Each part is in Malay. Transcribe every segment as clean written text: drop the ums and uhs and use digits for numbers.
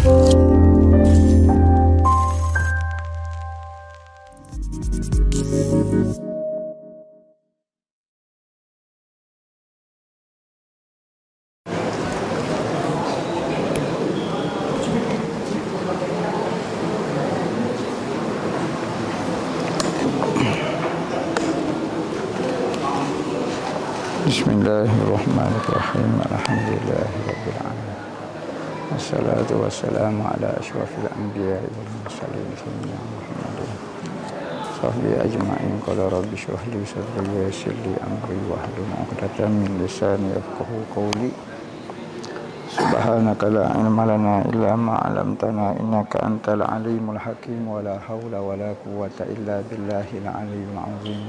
Bismillahirrahmanirrahim. Alhamdulillahirabbil alamin. Wassalatu wassalamu ala asyrafil anbiya'i wal mursalin sayyidina Muhammadin sahbihi ajma'in. Qala rabbi shrah li sadri wa yassir li amri wahlul 'uqdatam min lisani yafqahu qawli. Subhanaka la ilma lana illa ma 'allamtana innaka antal alimul hakim. Wa la haula wa la quwwata illa billahil aliyyil 'azim.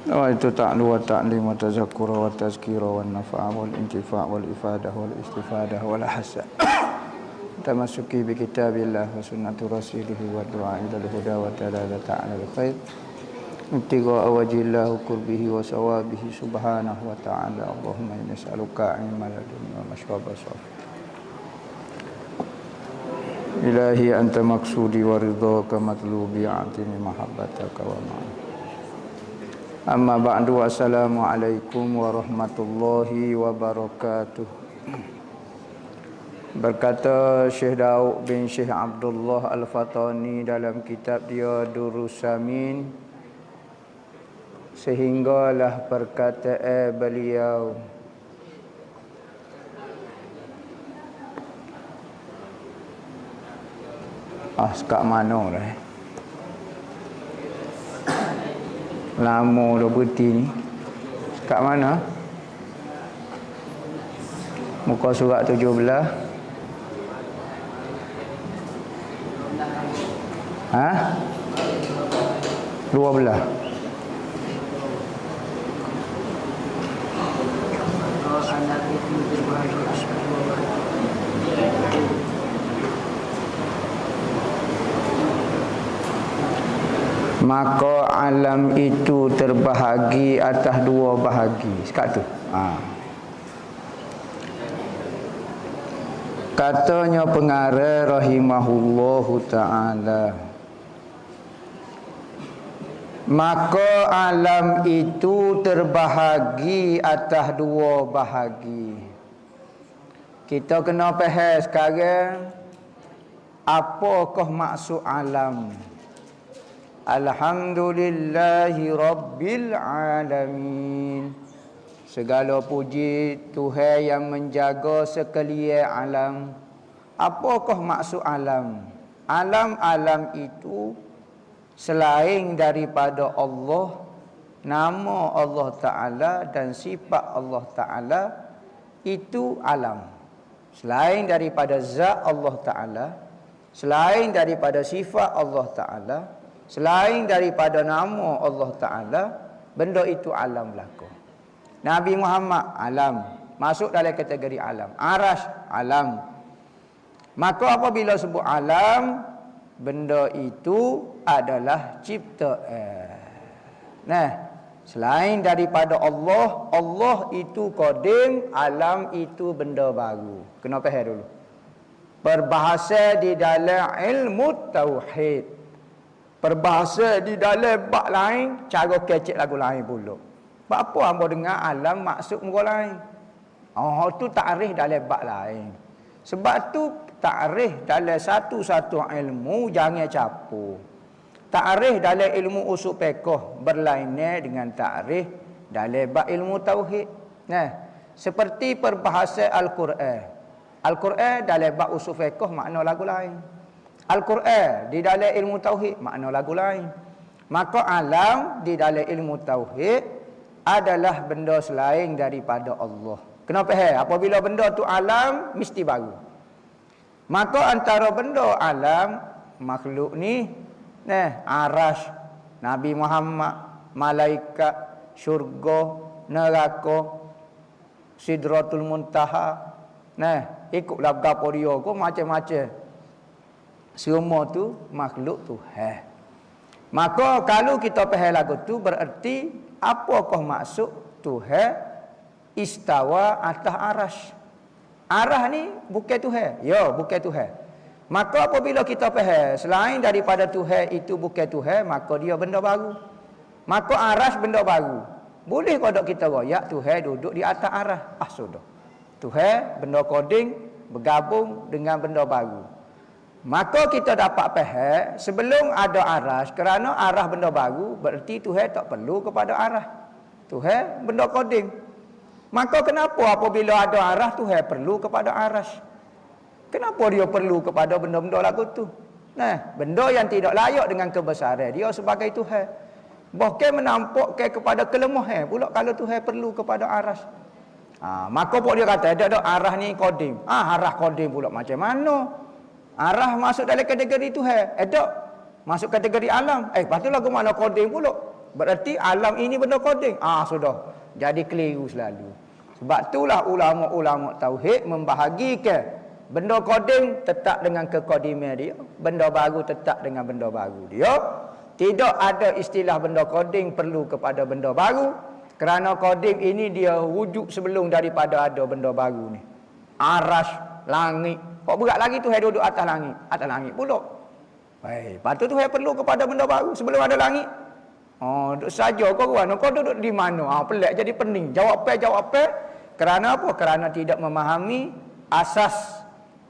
Wa itu ta'lu wa ta'lim wa tazakkura wa tazkira wa nafa'a wal intifa' wal ifadah wal istifadah wal hasa tamassuki bi kitabillah wa sunnati rasulih wa du'a ila al-huda wa dalalata 'ala al-khair ibtigha'a wajhillah qurbihi wa sawabihi subhanahu wa ta'ala. Allahumma inni nas'aluka 'ilman ladunni wa mashraba safi. Ilahi anta maqsudi wa ridhaka matlubi 'atini mahabbataka wa ma'a. Amma ba'du, assalamualaikum warahmatullahi wabarakatuh. Berkata Syekh Daud bin Syekh Abdullah Al-Fatani dalam kitab dia Durus Samin, sehinggalah perkataan beliau, sekat mana dah lama dah berhenti ni. Kat mana? Muka surat 17. Ha? 12. Maka alam itu terbahagi atas dua bahagi. Sekat tu. Katanya pengarah rahimahullahu ta'ala, maka alam itu terbahagi atas dua bahagi. Kita kena faham sekarang apakah maksud alam. Alhamdulillahi Rabbil Alamin. Segala puji Tuhan yang menjaga sekalian alam. Apakah maksud alam? Alam-alam itu selain daripada Allah, nama Allah Ta'ala dan sifat Allah Ta'ala, itu alam. Selain daripada zat Allah Ta'ala, selain daripada sifat Allah Ta'ala, selain daripada nama Allah Ta'ala, benda itu alam belaka. Nabi Muhammad alam, masuk dalam kategori alam. Arash alam. Maka apabila sebut alam, benda itu adalah ciptaan. Nah, selain daripada Allah, Allah itu qadim, alam itu benda baru. Kena faham dulu. Berbahasa di dalam ilmu tauhid. Perbahasa di dalam bab lain, cara kecek lagu lain pula. Sebab apa hamba dengar alam maksud muka lain? Tu takrif dalam bab lain. Sebab tu takrif dalam satu-satu ilmu jangan campur. Takrif dalam ilmu usul fiqh berlainan dengan takrif dalam bab ilmu tauhid. Nah, seperti perbahasa Al-Quran. Al-Quran dalam bab usul fiqh makna lagu lain. Al-Quran di dalam ilmu tauhid makna lagu lain. Maka alam di dalam ilmu tauhid adalah benda selain daripada Allah. Kenapa? Apabila benda tu alam, mesti baru. Maka antara benda alam makhluk ni, arash, Nabi Muhammad, malaikat, syurga, neraka, Sidratul Muntaha, ikutlah gapo dia ko macam-macam. Semua tu makhluk Tuhan. Maka kalau kita faham lagu tu, berarti apakah maksud Tuhan istawa atas arash? Arah ni bukan Tuhan. Ya, bukan Tuhan. Maka apabila kita faham selain daripada Tuhan itu bukan Tuhan, maka dia benda baru. Maka aras benda baru. Boleh kodok kita royak Tuhan duduk di atas aras. Sudah. Tuhan benda koding bergabung dengan benda baru. Maka kita dapat faham sebelum ada aras, kerana aras benda baru berarti Tuhan tak perlu kepada aras. Tuhan benda koding. Maka kenapa apabila ada aras Tuhan perlu kepada aras? Kenapa dia perlu kepada benda-benda lagu tu? Nah, benda yang tidak layak dengan kebesaran dia sebagai Tuhan. Bahkan menampakkan kepada kelemahan pula kalau Tuhan perlu kepada aras. Maka pun dia kata ada arah ni kodim. Arah kodim pula macam mana? Arah masuk dalam kategori Tuhan. Masuk kategori alam. Patutlah ke mana kodim pula? Berarti alam ini benda kodim. Sudah. Jadi keliru selalu. Sebab itulah ulama-ulama tauhid membahagikan benda kodim tetap dengan kekodiman dia, benda baru tetap dengan benda baru dia. Tidak ada istilah benda kodim perlu kepada benda baru, kerana kodim ini dia wujud sebelum daripada ada benda baru ni. Aras, langit. Kok berat lagi tu duduk atas langit. Atas langit pula. Patut tu perlu kepada benda baru sebelum ada langit. Duduk saja kau duduk di mana? Pelik jadi pening. Jawab apa? Kerana apa? Kerana tidak memahami asas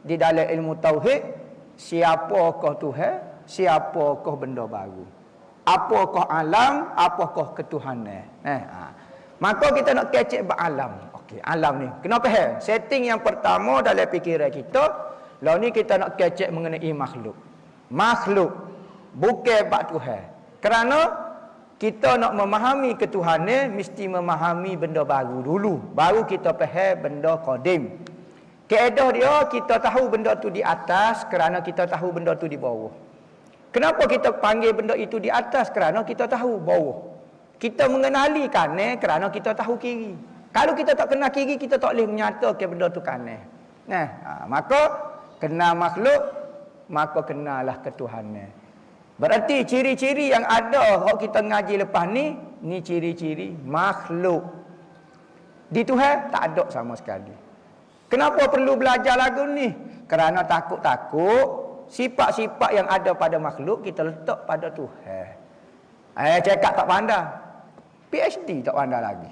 di dalam ilmu tauhid, siapakah Tuhan, siapakah benda baru. Apakah alam, apakah ketuhanan. Maka kita nak kecek alam. Okey, alam ni. Kenapa? Setting yang pertama dalam fikiran kita, lah ni kita nak kecek mengenai makhluk. Makhluk bukan bab Tuhan. Kerana kita nak memahami ketuhanan mesti memahami benda baru dulu, baru kita faham benda qadim. Kaedah dia kita tahu benda tu di atas kerana kita tahu benda tu di bawah. Kenapa kita panggil benda itu di atas? Kerana kita tahu bawah. Kita mengenali kanan kerana kita tahu kiri. Kalau kita tak kenal kiri, kita tak boleh menyatakan benda tu kanan. Maka kenal makhluk, maka kenalah ketuhanan. Berarti ciri-ciri yang ada kalau kita ngaji lepas ni ciri-ciri makhluk. Di Tuhan tak ada sama sekali. Kenapa perlu belajar lagu ni? Kerana takut-takut sifat-sifat yang ada pada makhluk kita letak pada Tuhan. Cakap tak pandai. PhD tak pandai lagi.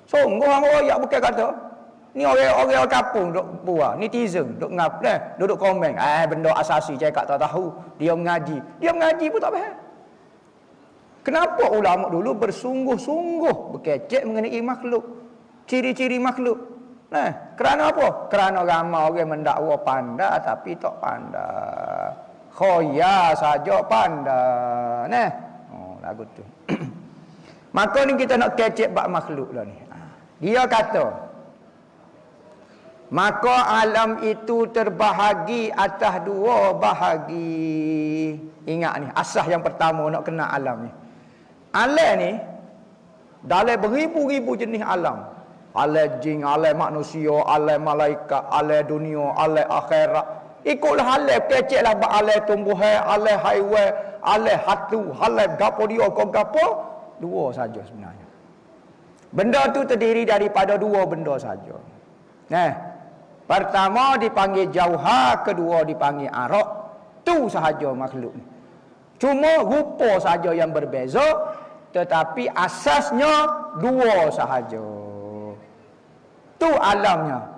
Sungguh orang royak bukan kata. Ni orang kampung duk buat, netizen duk duduk komen. Benda asasi cakap tak tahu. Dia mengaji pun tak faham. Kenapa ulama dulu bersungguh-sungguh berkecek mengenai makhluk, ciri-ciri makhluk? Kerana apa? Kerana ramai orang mendakwa pandai tapi tak pandai. Khoya saja pandai. Lagu tu. Maka ni kita nak kecek bab makhluk lah ni. Dia kata, maka alam itu terbahagi atas dua bahagi. Ingat ni, asas yang pertama nak kena alam ni. Alam ni dalam beribu-ribu jenis alam. Alam jin, alam manusia, alam malaikat, alam dunia, alam akhirat. Ikutlah alam, keceklah bab alam tumbuhan, alam haiwan, alam hatu, alam gapo dia kau gapo. Dua saja sebenarnya. Benda tu terdiri daripada dua benda saja. Pertama dipanggil jauhar, kedua dipanggil arak. Tu sahaja makhluk ni. Cuma rupa saja yang berbeza, tetapi asasnya dua sahaja. Tu alamnya.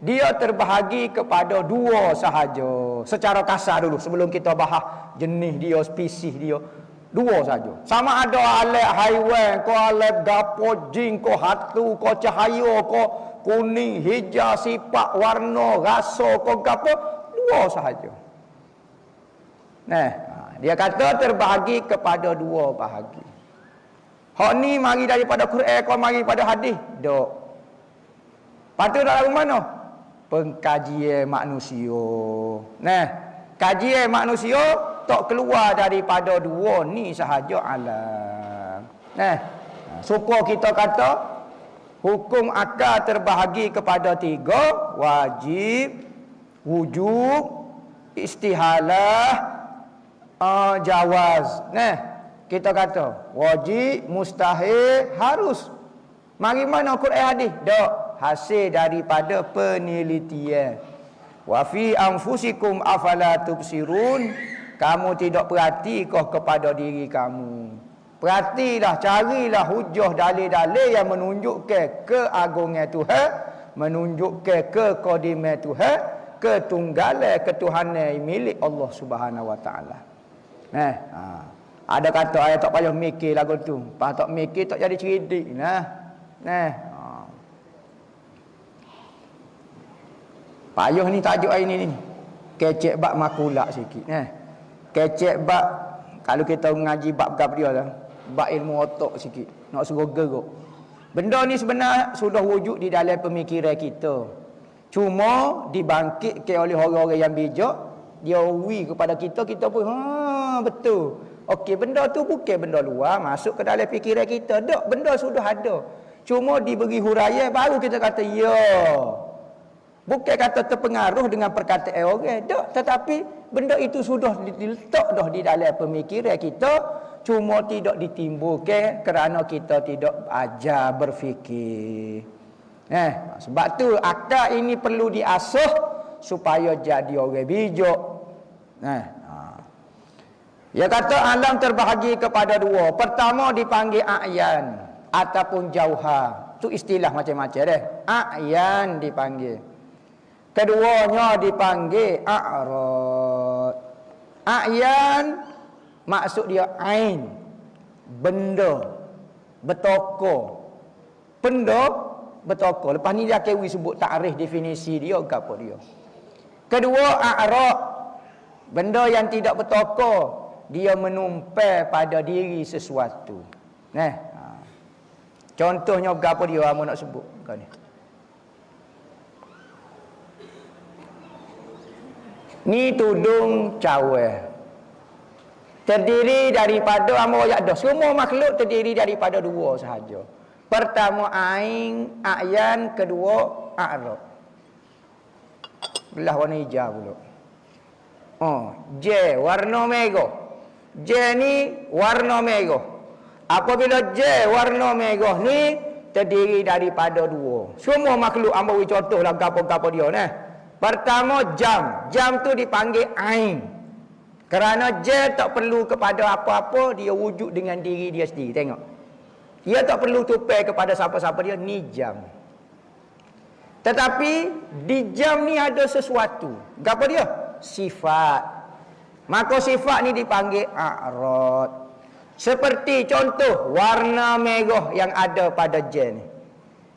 Dia terbahagi kepada dua sahaja. Secara kasar dulu sebelum kita bahas jenis dia, spesies dia. Dua saja. Sama ada alat haiwan, ko alat gapo jin, ko hatu, ko cahaya, ko kuning, hijau, sifat, warna, rasa, ko gapo, dua sahaja. Dia kata terbahagi kepada dua bahagi. Hak ni mari daripada Quran, ko mari pada hadis. Dok. Patut dalam mana? Pengkajian manusia. Kajian manusia tak keluar daripada dua ni sahaja alam. Supaya kita kata hukum akal terbahagi kepada tiga: wajib, wujub, istihalah, jawaz. Kita kata wajib, mustahil, harus. Mari mana Quran hadis? Tak. hasil daripada penelitian. Wa fi anfusikum afala tubsirun, kamu tidak perhatikah kepada diri kamu? Perhatilah, carilah hujah dalil-dalil yang menunjukkan keagungan Tuhan, menunjukkan kekodiman Tuhan, ketunggalan ketuhanan milik Allah Subhanahu wa taala. Ada kata ayat tak payah mikir lagu tu. Pas tak mikir tak jadi cerdik. Payah ni tajuk hari ni. Kecek bab makulak sikit. Kecek bab, kalau kita mengaji bab-bab dia lah, bab ilmu otak sikit. Nak suruh geruk. Benda ni sebenarnya sudah wujud di dalam pemikiran kita. Cuma dibangkitkan oleh orang-orang yang bijak. Dia uwi kepada kita, kita pun betul. Okey, benda tu bukan benda luar masuk ke dalam fikiran kita. Tak, benda sudah ada. Cuma diberi huraian baru kita kata ya. Bukan kata terpengaruh dengan perkataan orang. Tak, tetapi benda itu sudah diletak dah di dalam pemikiran kita, cuma tidak ditimbulkan kerana kita tidak ajar berfikir. Sebab tu akal ini perlu diasuh supaya jadi orang bijak. Dia kata alam terbahagi kepada dua. Pertama dipanggil a'yan ataupun jauhar. Itu istilah macam-macam deh. A'yan dipanggil. Keduanya dipanggil a'rad. A'yan maksud dia ain, benda, bertokor. Benda bertokor. Lepas ni dia akan sebut takrif definisi dia apa dia. Kedua a'rad, benda yang tidak bertokor. Dia menumpai pada diri sesuatu. Contohnya berapa dia kamu nak sebut kau ni? Ni tudung cawan. Terdiri daripada hamba ayat dah. Semua makhluk terdiri daripada dua sahaja. Pertama ain, a'yan, kedua a'rab. Belah warna hijau pula. J warna merah. J ni warna merah. Apabila J warna merah ni terdiri daripada dua. Semua makhluk hamba beri contohlah gapo-gapo dia nah. Pertama jam. Jam tu dipanggil ain. Kerana J tak perlu kepada apa-apa, dia wujud dengan diri dia sendiri. Tengok. Dia tak perlu tupai kepada siapa-siapa, dia ni jam. Tetapi di jam ni ada sesuatu. Gapo dia? Sifat. Maka sifat ni dipanggil a'rad. Seperti contoh warna merah yang ada pada j ni.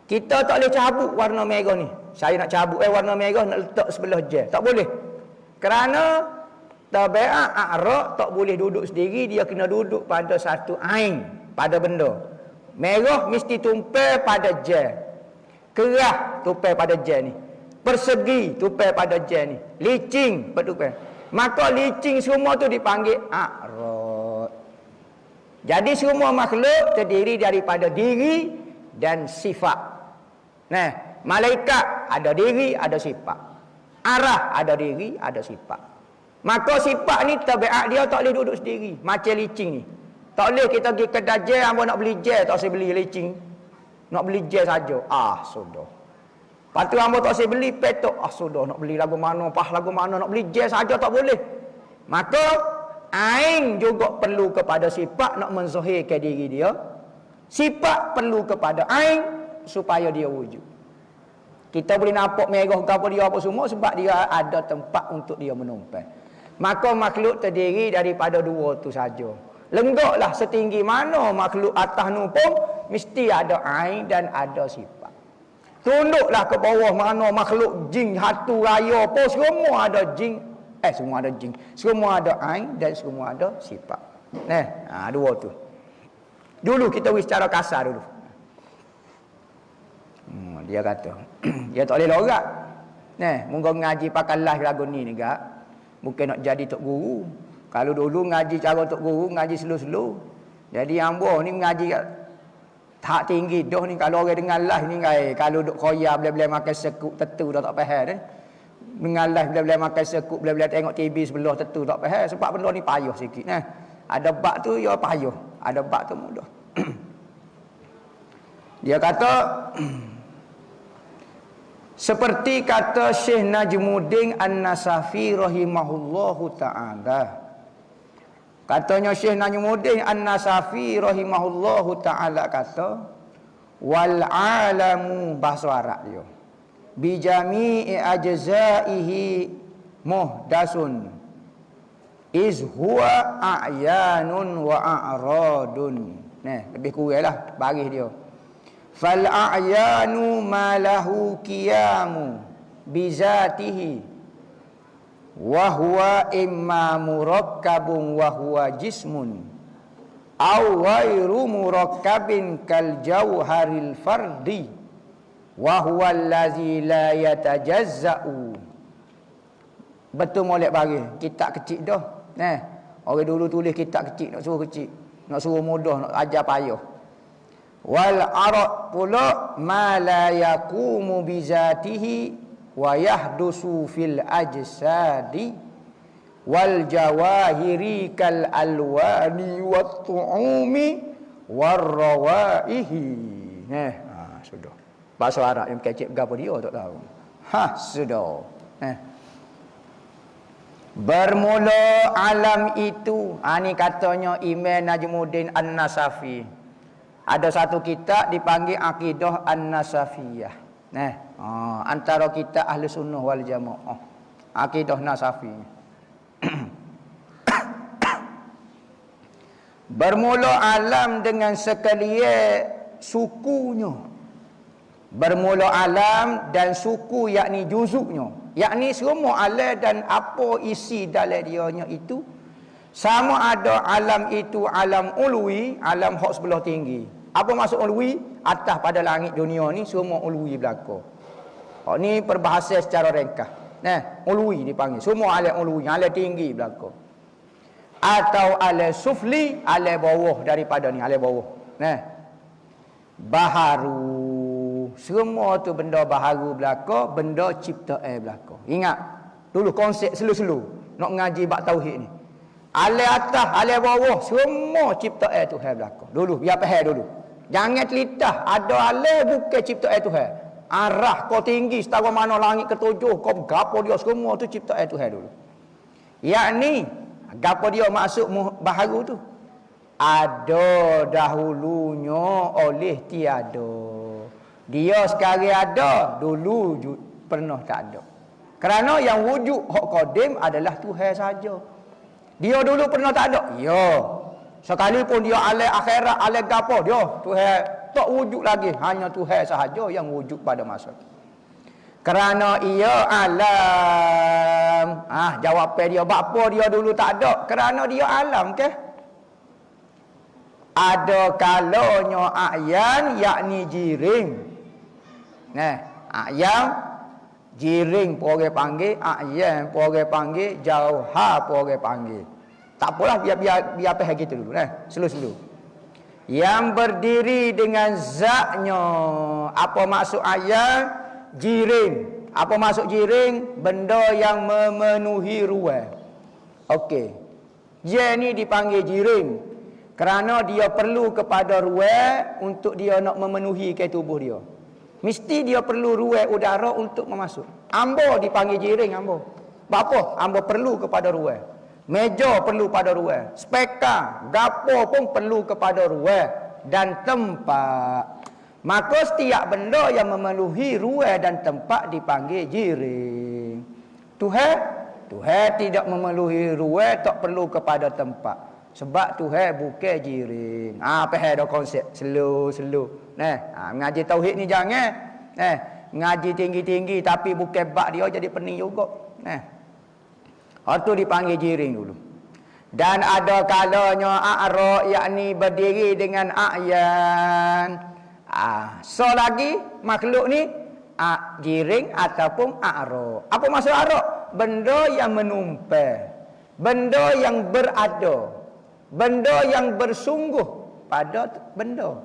Kita tak boleh cabut warna merah ni. Saya nak cabut warna merah nak letak sebelah j. Tak boleh. Kerana tabiat a'rad tak boleh duduk sendiri, dia kena duduk pada satu ain, pada benda. Merah mesti tumpai pada j. Kerah tupai pada j ni. Persegi tupai pada j ni. Licing tupai. Maka licing semua tu dipanggil a'rad. Jadi semua makhluk terdiri daripada diri dan sifat. Malaikat ada diri, ada sifat. Arah ada diri, ada sifat. Maka sifat ni tabiat dia tak boleh duduk sendiri. Macam licing ni. Tak boleh kita pergi kedai jel, hangpa nak beli jel, tak boleh beli licing. Nak beli jel saja. Sudah. Lepas tu hangpa tak boleh beli petok. Sudah, nak beli lagu mana, lagu mana, nak beli jel saja tak boleh. Maka ain juga perlu kepada sifat nak menzahirkan diri dia. Sifat perlu kepada ain supaya dia wujud. Kita boleh nampak merah apa dia apa semua sebab dia ada tempat untuk dia menumpai. Maka makhluk terdiri daripada dua tu saja. Lenggaklah setinggi mana makhluk atas nu pun mesti ada ain dan ada sifat. Tunduklah ke bawah mana makhluk jin, hatu, raya pun semua ada jin. Semua ada jin. Semua ada ain dan semua ada sifat. Dua tu. Dulu kita wis secara kasar dulu. Dia kata dia tak boleh lorak. Mungkin ngaji pakai live lagu ni gak. Bukan nak jadi tok guru. Kalau dulu ngaji cara tok guru, ngaji slow-slow. Jadi hamba ni ngaji tak tinggi dah ni. Kalau orang dengar live ni kalau duk khoya boleh-boleh makan sekuk tetu dah tak faham dah. Dengar live boleh-boleh makan sekuk, boleh-boleh tengok TV sebelah tetu tak faham sebab benda ni payah sikit Ada bab tu ya payah, ada bab tu mudah. Dia kata Seperti kata Syekh Najmuddin An-Nasafi rahimahullahu ta'ala. Katanya Syekh Najmuddin An-Nasafi rahimahullahu ta'ala kata, wal alamu, bahasa Arab dia, bi jami'i ajzaihi muhdasun iz huwa a'yanun wa a'radun. Nah, lebih kurang lah baris dia. Fal a'yanu ma lahu qiyamu bi zatihi wa huwa imma murakkabun wa huwa jismun aw ghairu murakkabin kal jauharil fardi wa huwa allazi la yatajazza'u. Betul molek baris kitab kecil dah. Orang dulu tulis kitab kecil, nak suruh kecil, nak suruh mudah, nak ajar payah. Wal arad pula ma la yaqumu bi zatihi wa yahdusu fil ajsadi wal jawahiri kal alwani wat tu'umi war rawaihi. Sudah. Bahasa Arab yang kecil gapo dia tak tahu. Sudah. Bermula alam itu. Ni katanya Imam Najmuddin An-Nasafi. Ada satu kitab dipanggil Aqidah An-Nasafiyah. Antara kitab Ahli Sunnah wal Jamaah. Aqidah Nasafi. Bermula alam dengan sekalian sukunya. Bermula alam dan suku yakni juzuknya. Yakni semua alam dan apa isi dalam dianya itu. Sama ada alam itu alam ulwi, alam hak sebelah tinggi. Apa maksud ulwi? Atas pada langit dunia ni semua ulwi berlaku. Ni perbahasa secara ringkas. Ulwi dipanggil. Semua alam ulwi, alam tinggi berlaku. Atau alam sufli, alam bawah daripada ni, alam bawah. Baharu. Semua tu benda baharu berlaku, benda ciptaan berlaku. Ingat, dulu konsep selu-selu nak ngaji bab tauhid ni. Alam atas, alam bawah, semua ciptaan Tuhan berlaku. Dulu, biar faham dulu. Jangan telitah, ada alam bukan ciptaan Tuhan. Arah kau tinggi, setara mana langit ketujuh, kau gapo dia, semua tu ciptaan Tuhan dulu. Yakni, gapo dia maksud baharu tu? Ada dahulunya oleh tiada. Dia sekarang ada, dulu pernah tak ada. Kerana yang wujud hak qadim adalah Tuhan saja. Dia dulu pernah tak ada? Ya. Sekalipun dia alam akhirat, alam gapo dia, Tuhan tak wujud lagi. Hanya Tuhan sahaja yang wujud pada masa itu. Kerana ia alam. Jawapan dia, apa dia dulu tak ada? Kerana dia alam ke? Ada kalanya a'yan, yakni jiring. A'yan, jiring pun orang panggil, a'yan pun orang panggil, jauhar pun orang panggil. Tak apalah, biar faham gitu dulu. Selu-selu. Yang berdiri dengan zatnya. Apa maksud a'yan? Jiring. Apa maksud jiring? Benda yang memenuhi ruang. Okey. Dia ni dipanggil jiring kerana dia perlu kepada ruang untuk dia nak memenuhi ke tubuh dia. Mesti dia perlu ruang udara untuk memasuk. Ambo dipanggil jiring ambo. Apa? Ambo perlu kepada ruang. Meja perlu pada ruang. Speka, gapo pun perlu kepada ruang dan tempat. Maka setiap benda yang memenuhi ruang dan tempat dipanggil jiring. Tuhan tidak memenuhi ruang, tak perlu kepada tempat. Sebab Tuhan bukan jiring. Faham dah konsep slow. Mengaji tauhid ni jangan. Mengaji tinggi-tinggi tapi bukan bab dia jadi pening juga. Itu dipanggil jiring dulu. Dan ada kalanya a'ra, yakni berdiri dengan a'yan. So lagi makhluk ni jiring ataupun a'ra. Apa maksud a'ra? Benda yang menumpang, benda yang berada, benda yang bersungguh pada benda.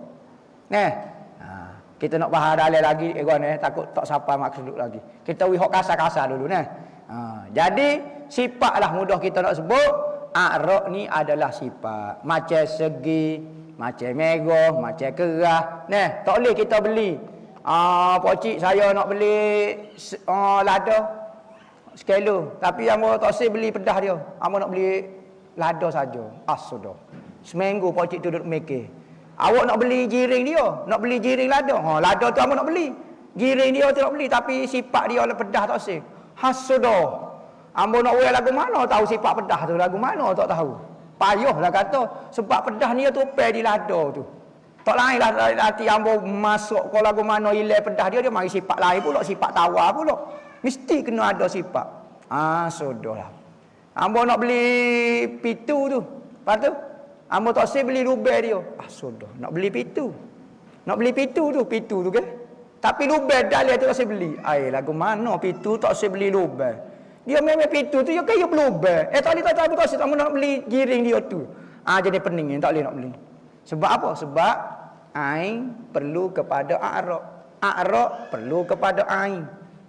Kita nak bahas dalil lagi takut tak sampai maksud lagi. Kita wihok kasar-kasar dulu Jadi sifatlah mudah kita nak sebut. A'ra ni adalah sifat. Macam segi, macam megah, macam kerah. Tak boleh kita beli. Pocik saya nak beli lada sekilo, tapi hangpa tak sih beli pedah dia. Hangpa nak beli lada saja. Sudah. Seminggu pocik tu duduk mikir. Awak nak beli jiring dia, nak beli jiring lada. Lada tu hangpa nak beli. Jiring dia tu nak beli, tapi sifat dia pedah tak sih. Sudah. Hangpa nak wear lagu mana tahu sifat pedah tu lagu mana tak tahu. Payahlah kata sebab pedah ni tu di lada tu. Tak lain lah hati hamba masuk ke lagu mana hilang pedah dia mari sifat lain pula, sifat tawar pula. Mesti kena ada sifat. Sudahlah. Hamba nak beli pitu tu. Lepas tu hamba tak sih beli lubang dia. Sudah, nak beli pitu. Nak beli pitu tu ke? Tapi lubang dalih tu tak sih beli. Lagu mana pitu tak sih beli lubang. Dia memang pitu tu dia kaya berlubang. Tak boleh tak sih hamba nak beli giring dia tu. Jadi pening tak boleh nak beli. Sebab apa? Sebab ain perlu kepada a'raq. A'raq perlu kepada ain.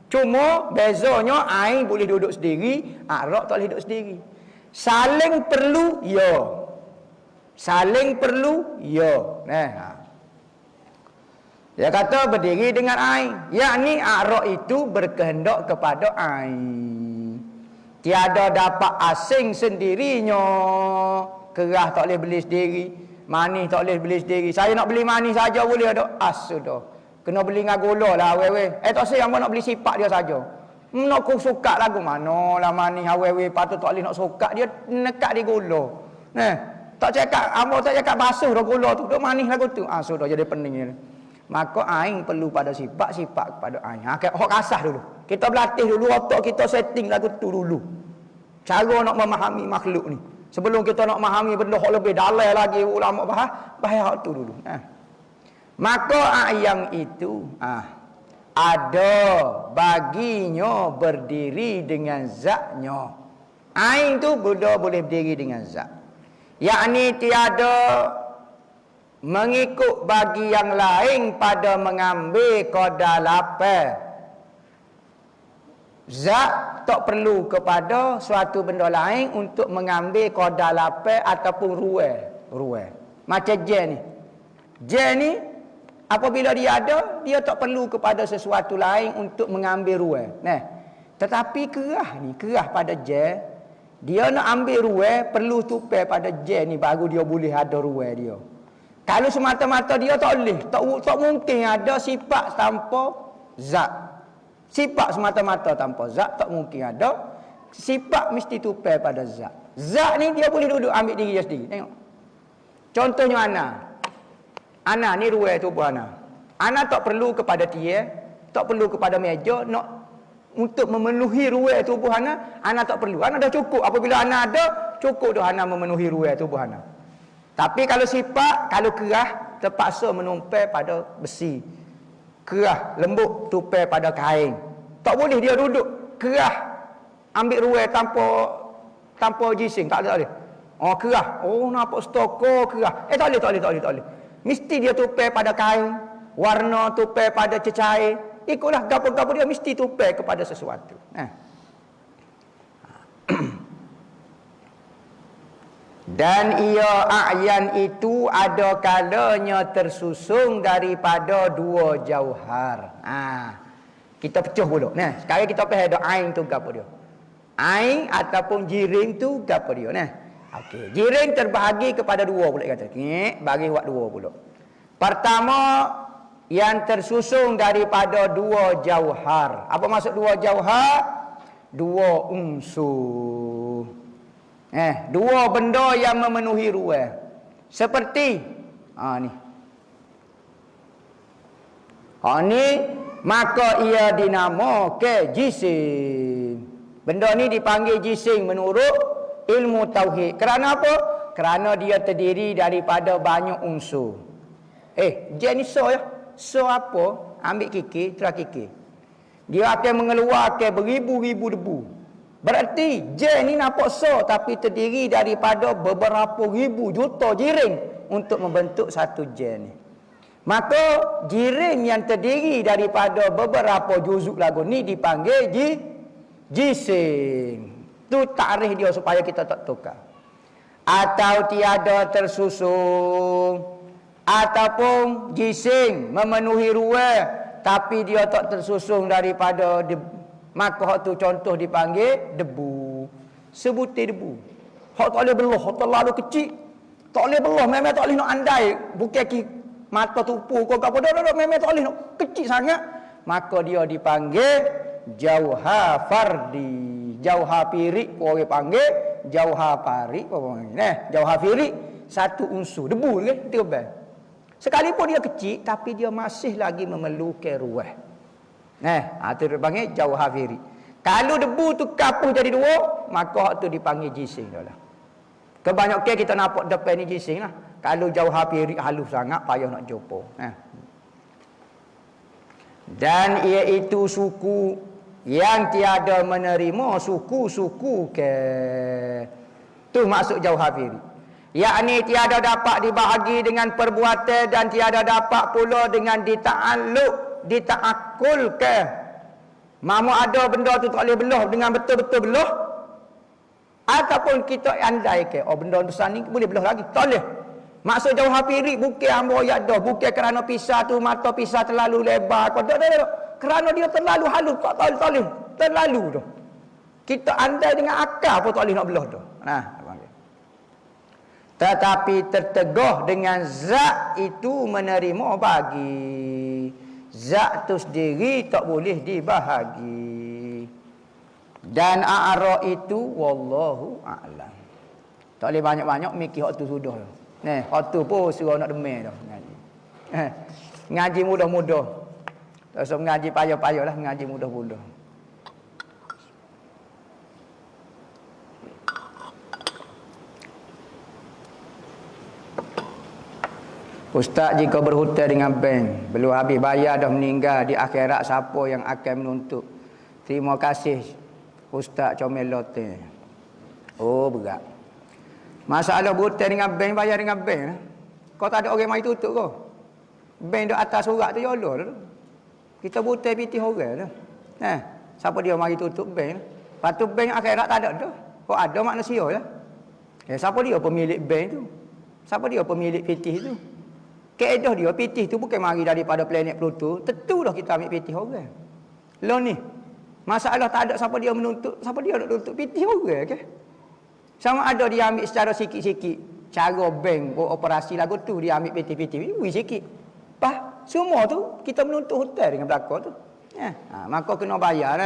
Cuma bezanya ain boleh duduk sendiri, a'raq tak boleh duduk sendiri. Saling perlu ya. Saling perlu ya. Dia kata berdiri dengan ain. Yakni a'raq itu berkehendak kepada ain. Tiada dapat asing sendirinya. Kerah tak boleh beli sendiri. Manis tak boleh beli sendiri. Saya nak beli manis saja boleh ada. Sudah. Kena beli dengan gula lah wewe. Tak say hangpa nak beli sifat dia saja. Nak ku suka lagu mana lah manis wewe patut tak boleh nak suka dia nekat di gula. Tak cakap hangpa tak cakap basuh dah gula tu. Duk manis lagu tu. Sudah jadi pening ni. Maka aing perlu pada sifat kepada aing. Hak kasah dulu. Kita berlatih dulu otak kita setting lagu tu dulu. Cara nak memahami makhluk ni. Sebelum kita nak memahami benda yang lebih dalam lagi ulama bahaya hak tu dulu. Maka yang itu ada baginya berdiri dengan zatnya. Ain tu boleh berdiri dengan zat. Yakni tiada mengikut bagi yang lain pada mengambil qada lapar. Zat tak perlu kepada suatu benda lain untuk mengambil qada lapar ataupun ruai. Macam jen ni. Jen ni apabila dia ada, dia tak perlu kepada sesuatu lain untuk mengambil ruai. Tetapi kerah pada jen, dia nak ambil ruai perlu tupai pada jen ni baru dia boleh ada ruai dia. Kalau semata-mata dia tak boleh, tak mungkin ada sifat tanpa zat. Sifat semata-mata tanpa zat tak mungkin ada. Sifat mesti tupai pada zat. Zat ni dia boleh duduk ambil diri dia sendiri. Tengok. Contohnya Ana ni ruai tubuh Ana. Ana tak perlu kepada tiang, tak perlu kepada meja nak untuk memenuhi ruai tubuh Ana tak perlu. Ana dah cukup. Apabila Ana ada, cukup dah Ana memenuhi ruai tubuh Ana. Tapi kalau sifat, kalau kerah terpaksa menumpai pada besi. Kerah lembut tupai pada kain. Tak boleh dia duduk kerah ambil ruai tanpa jising, tak boleh. Kerah. Nampak stoko kerah. Tak boleh. Mesti dia tupai pada kain, warna tupai pada cecair. Ikutlah gapo-gapo dia mesti tupai kepada sesuatu. Dan ia a'yan itu ada kalanya tersusung daripada dua jauhar. Kita pecah dulu. Sekarang kita faham ada ain tu gapo dia. Ain ataupun jiring tu gapo dia. Okey, jiring terbahagi kepada dua pula kata. Bagi buat dua pula. Pertama yang tersusung daripada dua jauhar. Apa maksud dua jauhar? Dua unsur. Dua benda yang memenuhi ruang. Seperti ni. Ni maka ia dinamakan jisim. Benda ni dipanggil jisim menurut ilmu tauhid. Kerana apa? Kerana dia terdiri daripada banyak unsur. Jenis ya. So apa? Ambil kiki, terah kiki. Dia akan mengeluarkan beribu-ribu debu. Berarti jen ni nampak tapi terdiri daripada beberapa ribu juta jiring untuk membentuk satu jen ni. Maka jiring yang terdiri daripada beberapa juzuk lagu ni dipanggil jisim. Tu takrif dia supaya kita tak tukar. Atau tiada tersusun ataupun jisim memenuhi ruang tapi dia tak tersusung daripada maka hak tu contoh dipanggil debu. Sebutir debu. Hak tak boleh belah, hak terlalu kecil. Tak boleh belah, memang tak boleh nak andai. Bukan mata tupu kau apa dah memang tak boleh nak kecil sangat. Maka dia dipanggil jauha fardi. Jauha pirik orang panggil, jauha parik orang panggil. Jauha pirik satu unsur debu ke tebal. Sekalipun dia kecil tapi dia masih lagi memerlukan ruah. Itu dipanggil jauha pirik. Kalau debu tu kapuh jadi dua, maka hak tu dipanggil jising dah lah. Kebanyakan kita nampak depan ni jising lah. Kalau jauh pirik halus sangat payah nak jumpa. Dan iaitu suku yang tiada menerima suku-suku ke. Tu maksud jauh pirik. Yakni tiada dapat dibahagi dengan perbuatan dan tiada dapat pula dengan dita'alluq, dita'akul ke. Mamu ada benda tu tak boleh belah dengan betul-betul belah. Ataupun kita andai ke, benda besar ni boleh belah lagi. Tak boleh. Maksud jauh pirik bukan hamba ayat dah. Bukan kerana pisah tu mata pisah terlalu lebar. Tak. Kerana dia terlalu halus. Tak boleh. Terlalu tu. Kita andai dengan akal pun tak boleh nak belah tu. Tetapi tertegah dengan zat itu menerima bagi. Zat tu sendiri tak boleh dibahagi. Dan a'ra itu wallahu a'lam. Tak boleh banyak-banyak mikir hak tu sudah. Hak tu pun suruh nak demam dah ngaji. Ngaji mudah-mudah. Tak usah ngaji payah-payahlah, ngaji mudah-mudah. Ustaz jika berhutang dengan bank, belum habis bayar dah meninggal, di akhirat siapa yang akan menuntut? Terima kasih Ustaz comel lote. Berat. Masalah berhutang dengan bank, bayar dengan bank. Kau tak ada orang mari tutup kau. Bank duk atas surat tu yolo tu. Kita berhutang pitih orang tu. Siapa dia mari tutup bank? Patu bank akhirat tak ada dah. Kau ada manusia lah. Siapa dia pemilik bank tu? Siapa dia pemilik pitih tu? Keedah dia pitih tu bukan mari daripada planet Pluto. Tentulah kita ambil pitih orang. Lo ni masalah tak ada siapa dia menuntut, siapa dia nak tuntut pitih orang ke? Sama ada dia ambil secara sikit-sikit. Cara bank operasi lagu tu dia ambil pitih-pitih, sikit. Semua tu kita menuntut hutang dengan belaka tu. Maka kena bayar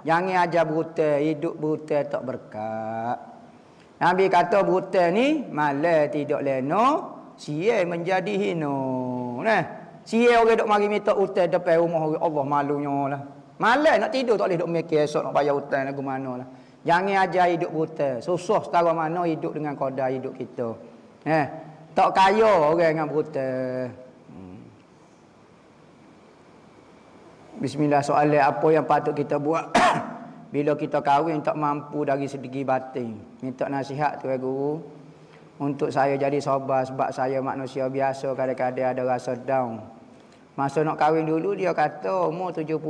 Jangan ajar berhutang, hidup berhutang tak berkat. Nabi kata berhutang ni malah tidak lena, sia menjadi hino. Sia orang duk mari minta hutang depan rumah orang, Allah malunya lah. Malas nak tidur tak boleh duk mikir esok nak bayar hutang lagu mana lah. Jangan ajar hidup berhutang. Susah setara mana hidup dengan qadar hidup kita. Tak kaya orang dengan berhutang. Bismillah, soalan apa yang patut kita buat bila kita kahwin tak mampu dari segi batin? Minta nasihat Tuan Guru. Untuk saya jadi sabar sebab saya manusia biasa, kadang-kadang ada rasa down. Masa nak kahwin dulu dia kata umur 70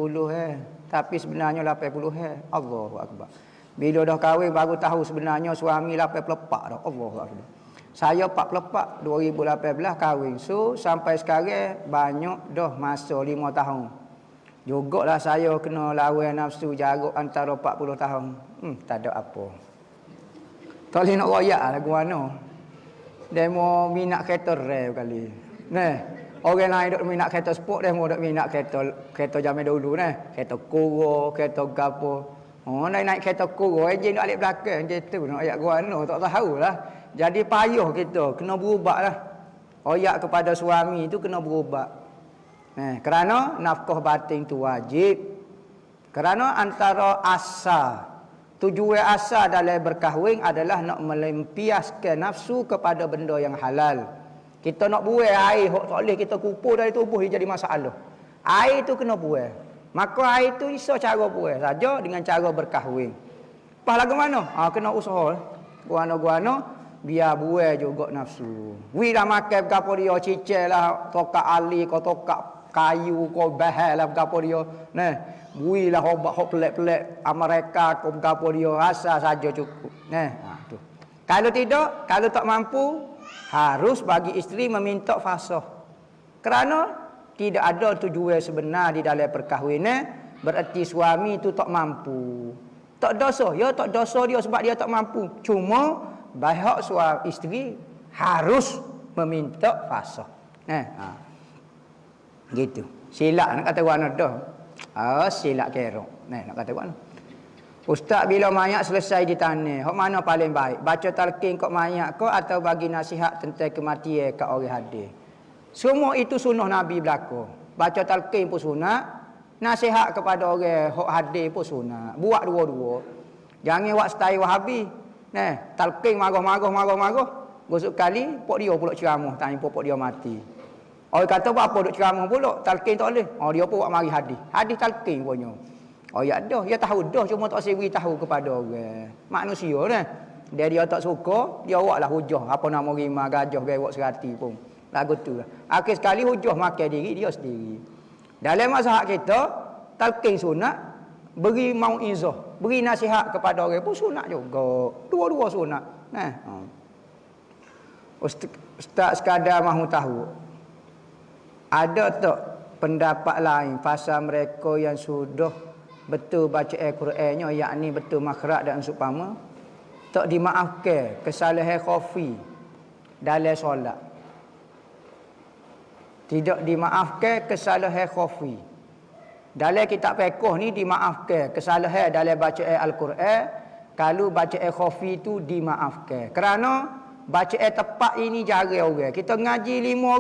tapi sebenarnya 80 Allahu akbar. Bila dah kahwin baru tahu sebenarnya suami 84 dah. Allahu akbar. Saya 44 2018 kahwin. So sampai sekarang banyak dah masa 5 tahun. Jugalah saya kena lawan nafsu jarak antara 40 tahun. Tak ada apa. Tak boleh nak royak lagu mana. Demo minat kereta rare kali. Orang lain duk minat kereta sport, demo duk minat kereta zaman dulu Kereta kuro, kereta gapo. Naik kereta kuro, ejen duk alik belakang gitu nak royak guano, tak tahulah. Jadi payah kita, kena berubahlah. Royak kepada suami tu kena berubah. Kerana nafkah batin tu wajib. Kerana antara asal, tujuan asal dalam berkahwin adalah nak melampiaskan nafsu kepada benda yang halal. Kita nak buang air, tak boleh kita kupur dari tubuh, dia jadi masalah. Air tu kena buang. Maka air tu iso cara buang saja dengan cara berkahwin. Pas lagu mana? Kena usaha. Guano-guano biar buang juga nafsu. Wi dah makan gapo dia cicel lah, tokak ali kau tokak kayu kau bahal lah gapo dia. Bui lah hok pelik-pelik Amerika kau gapo dia rasa saja cukup. Tu. Kalau tidak, kalau tak mampu harus bagi isteri meminta fasah. Kerana tidak ada tujuan sebenar di dalam perkahwinan, bererti suami itu tak mampu. Tak dosa, ya tak dosa dia sebab dia tak mampu. Cuma pihak suami isteri harus meminta fasakh. Gitu. Silap nak kata warna dah. Silap kerok. Nak kata warna. Ustaz bila mayat selesai di tanah, hok mana paling baik? Baca talqin kat mayat ke atau bagi nasihat tentang kematian kat orang hadir? Semua itu sunnah Nabi berlaku. Baca talqin pun sunat, nasihat kepada orang hok hadir pun sunat. Buat dua-dua. Jangan buat style Wahabi. Talqin marah. Gosok kali pok dia pula ceramah, tanya pok dia mati. Orang kata apa duk ceramah pula, talqin tak boleh. Dia pun buat mari hadis. Hadis talqin punya. Ya dah, dia tahu dah cuma tak saya beritahu kepada orang. Manusia dah. Dia tak suka, dia buatlah hujah apa nama rimah gajah bewak serati pun. Lagu tu lah. Akhir sekali hujah makan diri dia sendiri. Dalam mazhab kita, talqin sunat, beri mauizah, beri nasihat kepada orang pun sunat juga. Dua-dua sunat. Ustaz sekadar mahu tahu, ada tak pendapat lain pasal mereka yang sudah betul baca Al-Qurannya, yakni betul makhraj dan supama, tak dimaafkan kesalahan khafi dalam solat? Tidak dimaafkan kesalahan khafi. Dalam kitab fiqh ni dimaafkan kesalahan dalam bacaan Al-Quran. Kalau bacaan khafi itu dimaafkan. Kerana bacaan tepat ini jarang orang. Kita ngaji 5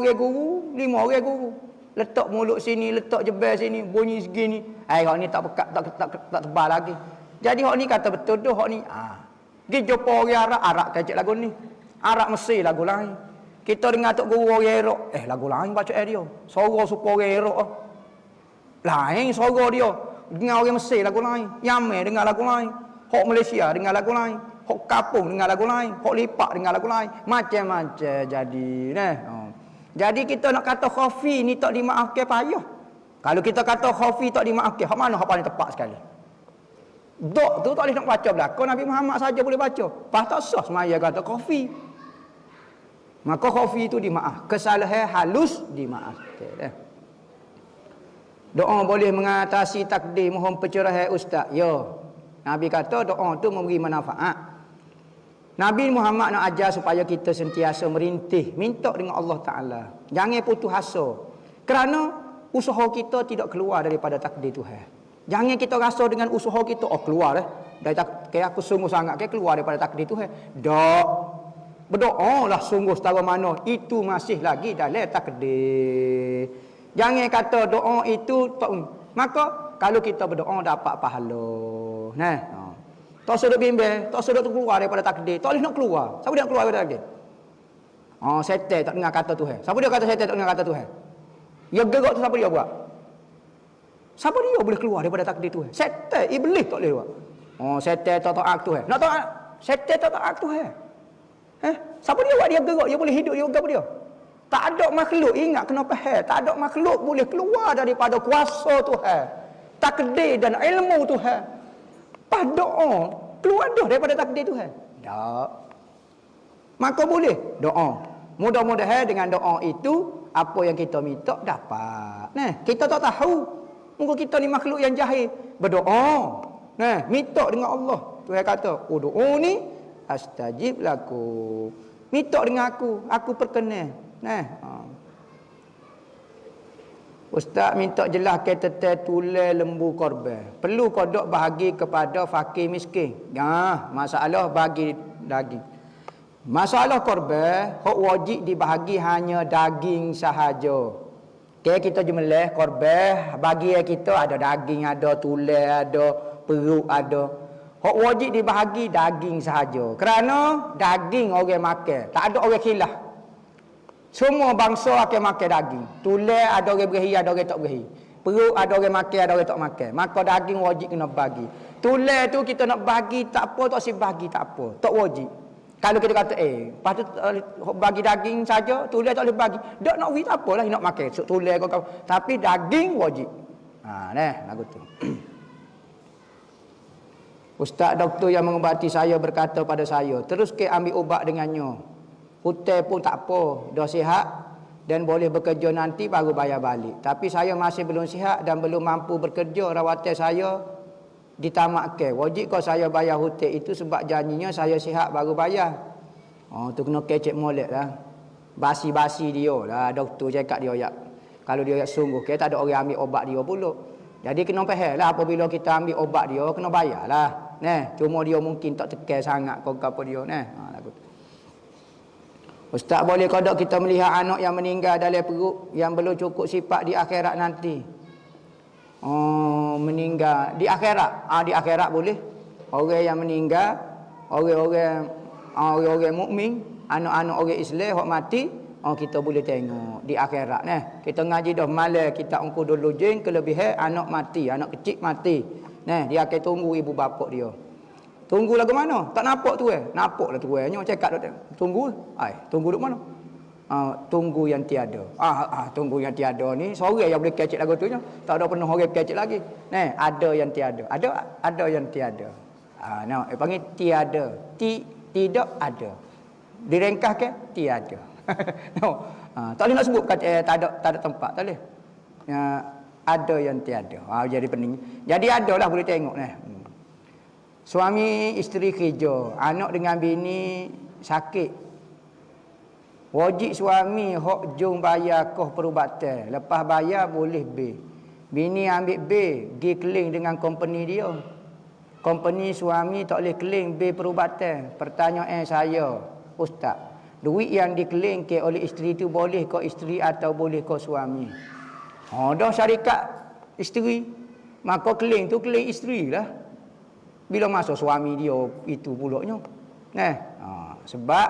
orang guru. Letak mulut sini, letak jebel sini, bunyi segini. Hak ni tak pekat, tak tebal lagi. Jadi hak ni kata betul dah hak ni. Pergi jumpa orang Arab kecek lagu ni. Arab Mesir lagu lain. Kita dengar tok guru orang Iraq, lagu lain bacaan dia. Suara supaya orang Iraq lain suara dia. Dengar orang Mesir lagu lain. Yaman dengar lagu lain. Hak Malaysia dengar lagu lain. Hak Kapung dengar lagu lain. Hak Lipak dengar lagu lain. Macam-macam jadi Jadi kita nak kata khafi ni tak dimaafkan payah. Kalau kita kata khafi tak dimaafkan, hak mana hak paling tepat sekali? Dok tu tak boleh nak baca belakang, Nabi Muhammad saja boleh baca. Pas tak sah semaya kata khafi. Maka khafi itu dimaaf. Kesalahan halus dimaafkan. Doa boleh mengatasi takdir mohon pencerahan ustaz. Ya. Nabi kata doa tu memberi manfaat. Nabi Muhammad nak ajar supaya kita sentiasa merintih, minta dengan Allah Ta'ala. Jangan putus asa. Kerana usaha kita tidak keluar daripada takdir Tuhan. Jangan kita rasa dengan usaha kita, keluar dari kayak aku sungguh sangat keluar daripada takdir Tuhan. Tak. Berdoalah sungguh setara mana itu masih lagi dalam takdir. Jangan kata doa itu tak. Maka kalau kita berdoa dapat pahala. Tak sedut bimbang, tak sedut keluar daripada takdir. Tak boleh nak keluar. Siapa dia nak keluar daripada takdir? Setan tak dengar kata Tuhan. Siapa dia kata setan tak dengar kata Tuhan? Ya gerak tu siapa dia buat? Siapa dia boleh keluar daripada takdir Tuhan? Setan, iblis tak boleh buat. Setan tak taat Tuhan. Nak taat, setan tak taat Tuhan. Siapa dia buat dia gerak, dia boleh hidup, dia apa dia? Tak ada makhluk, ingat kena faham, tak ada makhluk boleh keluar daripada kuasa Tuhan. Takdir dan ilmu Tuhan. Pas doa, keluar dah daripada takdir Tuhan. Tak. Maka boleh doa. Mudah-mudahan dengan doa itu, apa yang kita minta dapat. Kita tak tahu. Mungkin kita ni makhluk yang jahil. Berdoa. Minta dengan Allah. Tuhan kata, doa ni, astajib laku. Minta dengan aku perkenan. Ustaz minta jelaskan tentang tulai lembu korban. Perlu kodok bahagi kepada fakir miskin. Masalah bagi daging. Masalah korban, hak wajib dibahagi hanya daging sahaja. Kita jumlah korban, bagi kita ada daging, ada tulai, ada perut, ada. Hak wajib dibahagi daging sahaja. Kerana daging orang makan, tak ada orang khilaf. Semua bangsa akan makan daging. Tulai ada orang berahi, ada orang tak berahi. Perut ada orang makan, ada orang tak makan. Maka daging wajib kena bagi. Tulai tu kita nak bagi tak apa, tak si bagi tak apa. Tak wajib. Kalau kita kata patut bagi daging saja, tulai tak boleh bagi. Tak nak bagi tak apalah nak makan. Tulai kau. Tapi daging wajib. Lagu tu. Ustaz doktor yang mengubati saya berkata pada saya, terus ke ambil ubat dengannya. Hutang pun tak apa, dah sihat. dan boleh bekerja nanti baru bayar balik. Tapi saya masih belum sihat dan belum mampu bekerja, rawatan saya ditamatkan. Wajib kau saya bayar hutang itu sebab janjinya saya sihat baru bayar. Oh, tu kena kecek molek lah. Basi-basi dia lah doktor cakap dia ya. Kalau dia sungguh kita tak ada orang ambil obat dia pula. Jadi kena faham lah apabila kita ambil obat dia kena bayar lah. Cuma dia mungkin tak tekan sangat kau apa dia lagu tu. Ustaz, boleh kodok kita melihat anak yang meninggal dalam perut yang belum cukup sifat di akhirat nanti? Oh, meninggal di akhirat. Di akhirat boleh. Orang yang meninggal, orang-orang mukmin, anak-anak orang Islam hok mati, kita boleh tengok di akhirat Kita ngaji dah malam kita ungku dulu jeng kelebihan anak mati, anak kecil mati. Dia akan tunggu ibu bapa dia. Tunggu lagu mana? Tak nampak tu Nampak lah tu Nyok cakap dah. Tunggu. Tunggu duk mana? Tunggu yang tiada. Tunggu yang tiada ni seorang yang boleh kecek lagu tu nya. Tak ada pernah orang kecek lagi. Ada yang tiada. Ada yang tiada. Panggil tiada. Tidak ada. Direngkahkan tiada. Tak boleh nak sebut kata tak ada tempat, tak boleh. Ada yang tiada. Jadi pening. Jadi adalah boleh tengok Suami isteri kerja, anak dengan bini sakit. Wajib suami hok jung bayar kos perubatan. Lepas bayar boleh bil. Bini ambil bil, pergi keling dengan company dia. Company suami tak boleh keling bil perubatan. Pertanyaan saya, Ustaz, duit yang dikelingkan oleh isteri itu boleh ke isteri atau boleh ke suami? Dah syarikat isteri, maka keling tu keling isteri lah. Bila masuk suami dia itu pulaknya. Sebab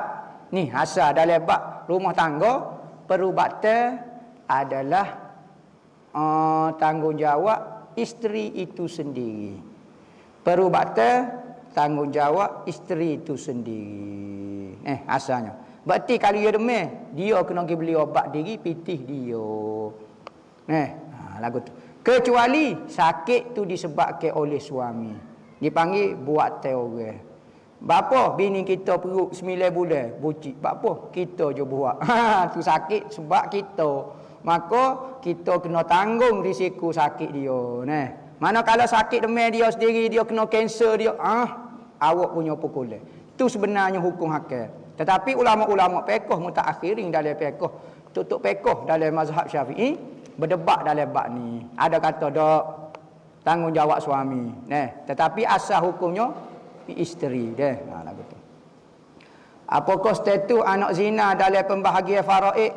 ni asal dalam bab rumah tangga, perubatan adalah tanggungjawab isteri itu sendiri. Perubatan tanggungjawab isteri itu sendiri. Asalnya. Berarti kalau dia demam, dia kena pergi beli obat diri pitih dia. Lagu tu. Kecuali sakit tu disebabkan oleh suami. Dipanggil buat orang. Bapa bini kita perut 9 bulan bucik. Bapa kita je buat. Tu sakit sebab kita. Maka kita kena tanggung risiko sakit dia. Mana kalau sakit demam dia sendiri, dia kena kanser dia, awak punya pukulan. Itu sebenarnya hukum hakam. Tetapi ulama-ulama fiqh mutaakhirin dalam fiqh, tutup fiqh dalam mazhab Syafi'i berdebat dalam bab ni. Ada kata dak tanggungjawab suami. Tetapi asal hukumnya isteri dia. Lagu tu. Apakah status anak zina dalam pembahagian faraid?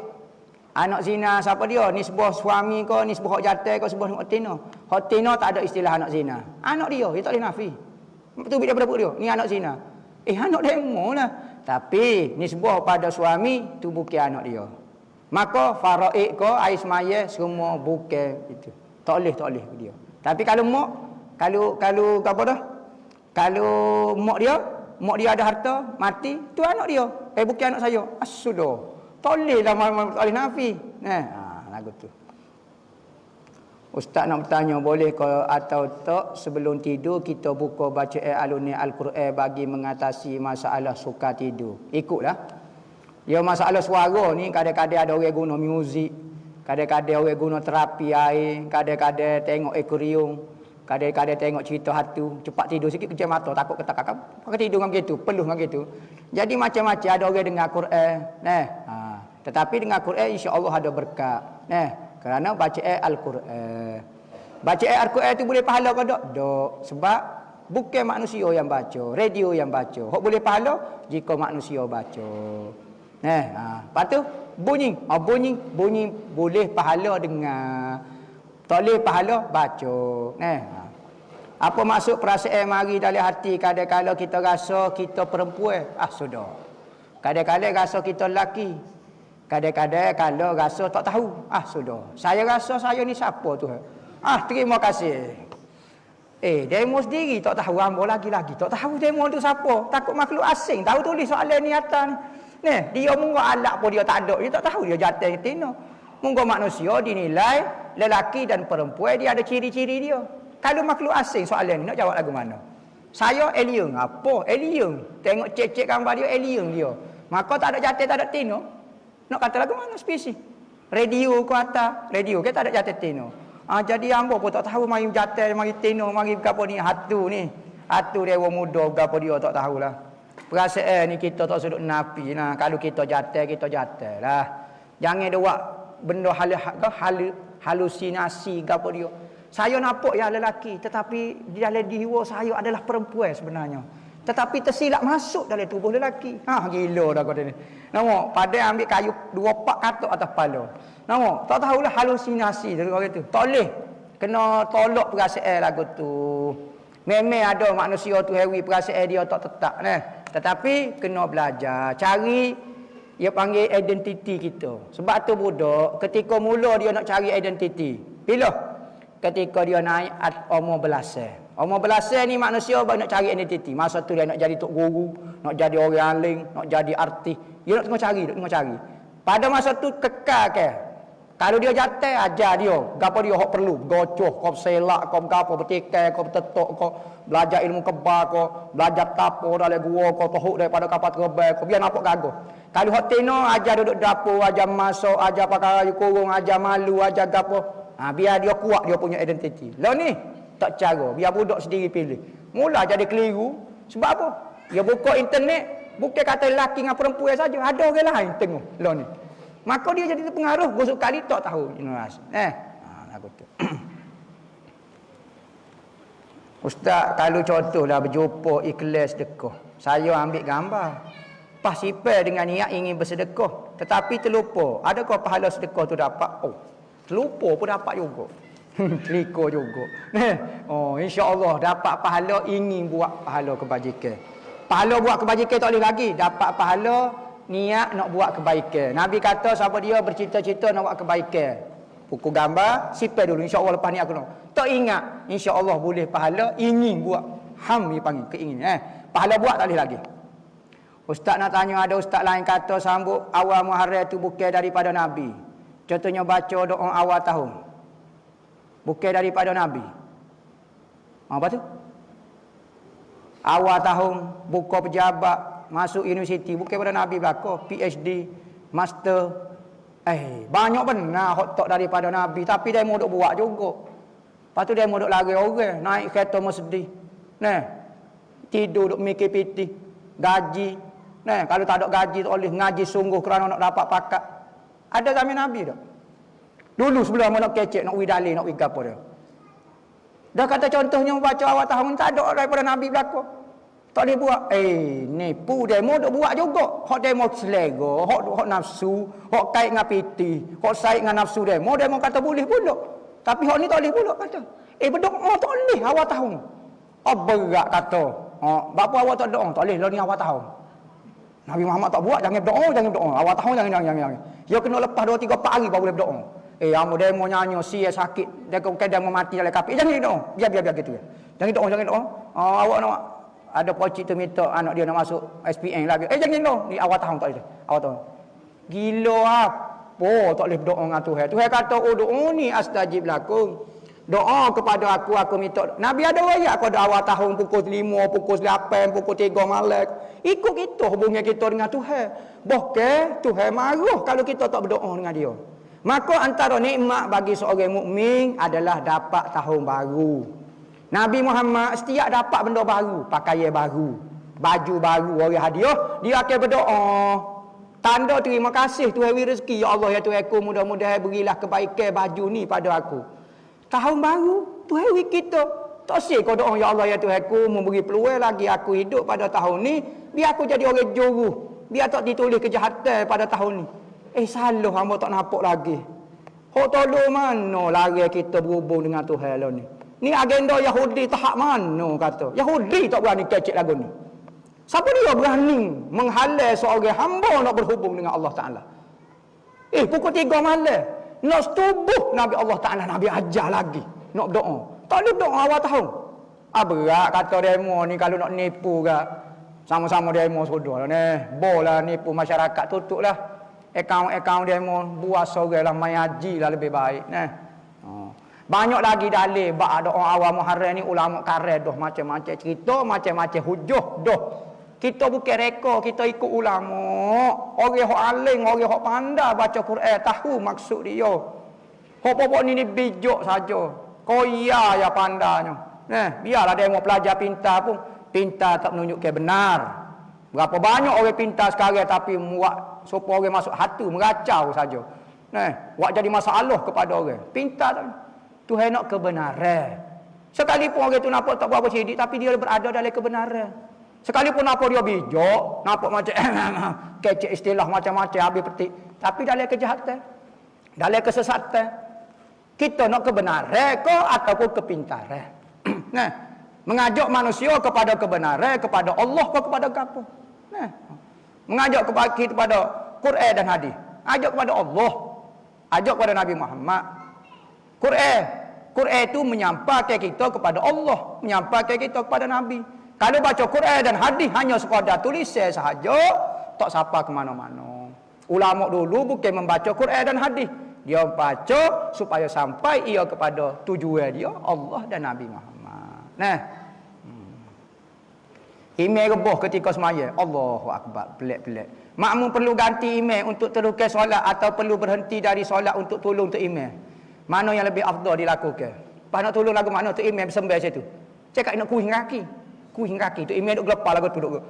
Anak zina siapa dia? Nisbah suami ke, nisbah hak jatah ke, nisbah hak tina? Hak tina tak ada istilah anak zina. Anak dia tak boleh nafi. Tu dia pada dia. Ni anak zina. Anak demo lah. Tapi nisbah pada suami tu bukan anak dia. Maka faraid ke, ais maya semua bukan itu. Tak boleh dia. Tapi kalau mak, kalau apa dah? Kalau mak dia ada harta, mati, tu anak dia. Bukan anak saya. Sudah. Tak boleh lah, tak boleh nafi. Lagu tu. Ustaz nak bertanya, boleh ke atau tak sebelum tidur kita buka bacaan alun Al-Quran bagi mengatasi masalah suka tidur? Ikutlah. Ya, masalah suara ni kadang-kadang ada orang guna muzik, kadang-kadang orang guna terapi air, kadang-kadang tengok akuarium, kadang-kadang tengok cerita hantu, cepat tidur sikit kejam mata, takut ketak kakak, pakai tidur dengan begitu, peluh dengan begitu. Jadi macam-macam ada orang dengar Quran. Tetapi dengan Quran insya-Allah ada berkat. Kerana bacaan Al-Quran. Bacaan Al-Quran itu boleh pahala ke tak? Tak. Sebab bukan manusia yang baca, radio yang baca. Hak boleh pahala jika manusia baca. Lepas tu bunyi. Bunyi boleh pahala dengar. Tak boleh pahala baca. Apa maksud perasaan mari dalam hati kadang-kadang kita rasa kita perempuan? Sudah. Kadang-kadang rasa kita lelaki. Kadang-kadang kalau rasa tak tahu. Sudah. Saya rasa saya ni siapa tu? Terima kasih. Demo sendiri tak tahu, hamba lagi-lagi tak tahu demo tu siapa. Takut makhluk asing tahu tulis soalan ni atas ni. Dia munggu alat pun dia tak ada. Dia tak tahu dia jatuh ke tina. Munggu manusia dinilai lelaki dan perempuan dia ada ciri-ciri dia. Kalau makhluk asing soalan ni nak jawab lagu mana? Saya alien. Apa? Alien. Tengok cek-cek gambar dia alien dia. Maka tak ada jatuh, tak ada tina. Nak kata lagu mana spesies? Radio ku atas, radio kita tak ada jatuh tino. Jadi ambo pun tak tahu mari jatuh, mari tino, mari gapo ni hatu ni. Hatu dewa muda gapo dia tak tahulah. Perasaan ni kita tak sudut napi nah. Kalau kita jatuh lah. Jangan dia buat benda halusinasi gapo dia. Saya nampak ya lelaki, tetapi di dalam jiwa saya adalah perempuan sebenarnya. Tetapi tersilap masuk dalam tubuh lelaki. Gila dah kau ni. Nampak, pada ambil kayu 2 pak katuk atas kepala. Nampak, tak tahulah halusinasi dari orang itu. Tak boleh. Kena tolak perasaan lagu tu. Memang ada manusia tu hewi perasaan dia tak tetap. Tetapi kena belajar. Cari, dia panggil identiti kita. Sebab tu budak, ketika mula dia nak cari identiti. Bila? Ketika dia naik umur belasan. Umur belasan ni manusia baru nak cari identiti. Masa tu dia nak jadi tok guru, nak jadi orang alim, nak jadi artis. Dia nak tengah cari. Pada masa tu kekal ke? Kalau dia jatuh, ajar dia. Gapo dia hok perlu. Gocoh, kau selak, kau gapo bertikai, kau bertetok, kau belajar ilmu kebal, kau belajar tapo dalam gua, kau tohuk daripada kapal terbang, kau biar nampak gagah. Kalau hok tino, ajar duduk dapur, ajar masuk, ajar pakai kurung, ajar malu, ajar gapo. Biar dia kuat dia punya identiti. Lah ni, tak cara. Biar budak sendiri pilih. Mula jadi keliru. Sebab apa? Dia buka internet, bukan kata lelaki dengan perempuan saja. Ada orang lain tengok. Lah ni. Maka dia jadi terpengaruh. Gosok kali tak tahu. Lagu tu. Ustaz, kalau contohlah berjumpa ikhlas sedekah. Saya ambil gambar. Pas sipai dengan niat ingin bersedekah. Tetapi terlupa. Adakah pahala sedekah tu dapat? Terlupa pun dapat juga. Teliko juga. InsyaAllah dapat pahala ingin buat pahala kebajikan. Pahala buat kebajikan tak boleh lagi. Dapat pahala niat nak buat kebaikan. Nabi kata siapa dia bercita-cita nak buat kebaikan. Pukul gambar, sipai dulu. InsyaAllah lepas ni aku nak. Tak ingat. InsyaAllah boleh pahala ingin buat. Dipanggil keinginan. Pahala buat tak boleh lagi. Ustaz nak tanya, ada ustaz lain kata sambut awal Muharram itu bukan daripada Nabi. Contohnya baca doa awal tahun. Bukan daripada Nabi. Apa tu? Awal tahun, buka pejabat, masuk universiti. Bukan daripada Nabi belakang. PhD, master. Banyak benar hot tak daripada Nabi. Tapi dia mau duk buat juga. Lepas tu dia mau duk lari orang. Naik kereta sedih. Tidur duk mikir piti. Gaji. Kalau tak ada gaji tak boleh ngaji sungguh kerana nak dapat pakat. Ada zaman Nabi tak? Dulu sebelum nak kecek, nak widali, nak wigapo dia. Dah kata contohnya baca awal tahun tak ada daripada Nabi belakang. Tak boleh buat. Nipu demo duk buat juga. Hak demo selera, hak nafsu, hak kait dengan piti, hak saik dengan nafsu demo kata boleh pula. Tapi hak ni tak boleh pula kata. Berdoa tak boleh awal tahun. Berat kata. Bapa awak tak doa, tak boleh lah ni awal tahun. Nabi Muhammad tak buat, jangan berdoa. Awal tahun jangan. Dia kena lepas 2-3 hari baru boleh berdoa. Amu dia mau nyanyi, sia sakit, dia kadang mau mati dalam kapi. Jangan doa. Biar gitu ya. Jangan doa. Awak nak ada pocik tu minta anak dia nak masuk SPM lagi. Jangan doa. Ni awal tahun tak boleh. Awal tahun. Gila apa? Tak boleh berdoa dengan Tuhan. Tuhan kata, "Ud'uni astajib lakum." Doa kepada aku minta. Nabi ada ayat pada awal tahun pukul 5, pukul 8, pukul 3 malam. Ikut kita hubungan kita dengan Tuhan. Bahkan Tuhan marah kalau kita tak berdoa dengan dia. Maka antara nikmat bagi seorang mukmin adalah dapat tahun baru. Nabi Muhammad setiap dapat benda baru, pakaian baru, baju baru, orang hadiah, dia akan berdoa. Tanda terima kasih Tuhan beri rezeki. Ya Allah ya Tuhanku, mudah-mudahan berilah kebaikan baju ni pada aku. Tahun baru, Tuhan beri kita. Tak sih kau doa, ya Allah ya Tuhanku, memberi peluang lagi aku hidup pada tahun ni, biar aku jadi orang juru, biar tak ditulis kejahatan pada tahun ni. Salah hamba tak nampak lagi. Hok tolong mana lari kita berhubung dengan Tuhan lah ni. Ni agenda Yahudi tahap mana kata. Yahudi tak berani kecek lagu ni. Siapa dia berani menghalang seorang hamba nak berhubung dengan Allah Ta'ala. Pukul 3 malam. Nak setubuh Nabi Allah Ta'ala, Nabi ajar lagi. Nak berdoa. Tak boleh doa awal tahun. Berat kata demo ni kalau nak nipu ke. Sama-sama demo sudah lah ni. Boleh nipu masyarakat tutup lah. Akaun demo buat sorang lah, main haji lah lebih baik. Banyak lagi dalil bak doa awal Muharram ni ulama karet dah macam-macam cerita, macam-macam hujah dah. Kita bukan reka, kita ikut ulama. Orang hok alim, orang hok pandai baca Quran, tahu maksud dia. Hok-hok ni bijak saja. Koya ya pandanya. Biarlah dia mau pelajar pintar pun, pintar tak menunjukkan benar. Berapa banyak orang pintar sekarang tapi buat supaya orang masuk hati meracau saja. Buat jadi masalah kepada orang. Pintar tak. Tuhan nak kebenaran. Sekalipun orang tu nampak tak berapa sidik tapi dia berada dalam kebenaran. Sekalipun nampak dia bijak, nampak macam kecek istilah macam-macam habis petik, tapi dalam kejahatan, dalam kesesatan. Kita nak kebenaran ke ataupun kepintaran? Mengajak manusia kepada kebenaran, kepada Allah ke kepada apa? Mengajak kepada Quran dan hadis. Ajak kepada Allah. Ajak kepada Nabi Muhammad. Quran itu menyampaikan kita kepada Allah, menyampaikan kita kepada Nabi. Kalau baca Quran dan hadis hanya sekadar tulisan sahaja, tak sampai ke mana-mana. Ulama dulu bukan membaca Quran dan hadis. Dia baca supaya sampai ia kepada tujuan dia, Allah dan Nabi Muhammad. Imam rebah ketika semaya. Allahu Akbar. Pelik-pelik. Makmum perlu ganti imam untuk teruskan solat atau perlu berhenti dari solat untuk tolong tu imam. Mana yang lebih afdal dilakukan? Pas nak tolong lagu mana tu imam sembah situ. Cakap nak kuih kaki. Kuih kaki tu imam duk gelepar lagu tu duk.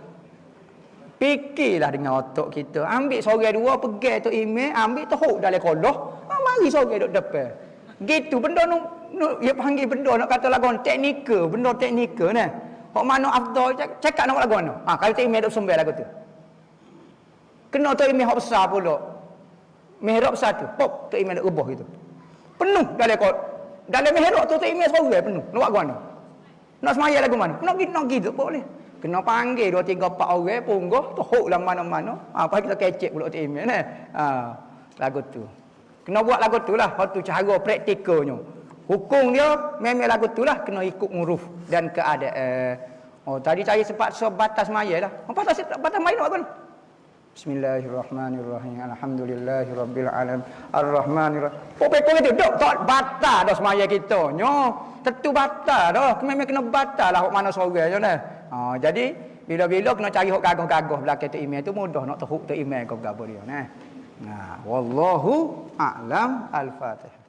Fikirlah dengan otak kita. Ambil seorang dua pegang tu imam, ambil teruk dalam kolah. Mari seorang duk depan. Gitu benda dia panggil benda nak kata lagu teknikal, benda teknikal nah. Hok mana afdal cakap nak lagu mana? Kalau tu imam duk sembah lagu tu. Kena tu imam hok besar pula. Mihrab besar tu, pop tu imam duk rebah gitu. Penuh dalam mihrab tu imam seorang penuh. Nak buat mana? Nak semaya lagu mana? Nak gitu boleh. Kena panggil 2 3 4 orang punggah teruklah mana-mana. Apa kita kecek pula tu imam lagu tu. Kena buat lagu tu lah. Hak tu cara praktikalnya. Hukum dia memang lagu tu lah kena ikut uruf dan keadaan. Tadi saya sempat sebatas maya lah. Batas maya nak apa? Bismillahirrahmanirrahim. Alhamdulillahirabbil alamin. Arrahmanirrahim. Pokok itu dok tak batal dah semaya kita. Tentu batal dah. Memang kena batal lah hok mana seorang je nah. Jadi bila-bila kena cari hok gagah-gagah belakang tu imam tu mudah nak teruk tu imam kau gapo dia nah. Wallahu a'lam. Al-Fatihah.